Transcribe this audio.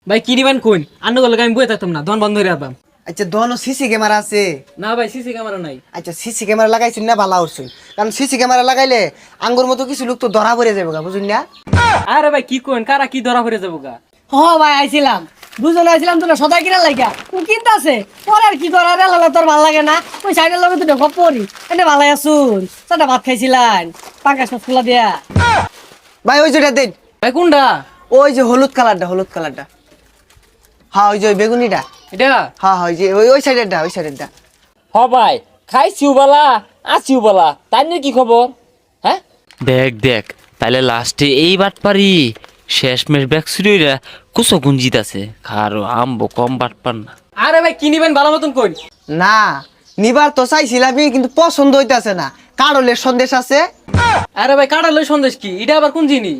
ভাই কি নিবেন কোন আন্ন গেলে আমি বয়ে থাকতাম না দন বন্ধ হয়ে রাখবাম। আচ্ছা দোনো সিসি ক্যামেরা আছে? না ভাই সিসি ক্যামেরা নাই। আচ্ছা সিসি ক্যামেরা লাগাইছেন না ভালো হচ্ছে, কারণ সিসি ক্যামেরা লাগাইলে আঙ্গুর মতো কিছু লোক তো ধরা পড়ে যাবে গা, বুঝুন না? আরে ভাই কি কোন কারা কি ধরা পড়ে যাবো গা। হ ভাই আইছিলাম, দুজন আইছিলাম তোরা সদাই কিনা লাইগা কিনতে আছে পরে আর কি করার এলাকা তোর ভাল লাগে না ওই সাইডের লগে দুটো গপ পড়ি এনে ভালাই আসুন চাটা ভাত খাইছিলেন পাঙ্কাশ মাছ খোলা দিয়া। ভাই ওই যেটা দেন, ভাই কোনটা? ওই যে হলুদ কালারটা। হ্যাঁ ওই যে ওই বেগুনিটা। এটা হ্যাঁ ওই যে ওই সাইডেরটা। হ ভাই খাইছিও বলা আছিও বলা তাই নিয়ে কি খবর? হ্যাঁ দেখ দেখ তাহলে লাস্টে এই বাট পারি শেষমেশ ব্যাক সুরিরা কুসো গুঞ্জিত আছে খারো আমবো কম বাট পার না। আরে ভাই কি নিবেন ভালো মতন কোন। না নিবার তো চাইছিলামই, কিন্তু পছন্দ হইতাছে না। কারলের সন্দেশ আছে? আরে ভাই কাটালো সন্দেশ কি এটা আবার কোন জিনিস?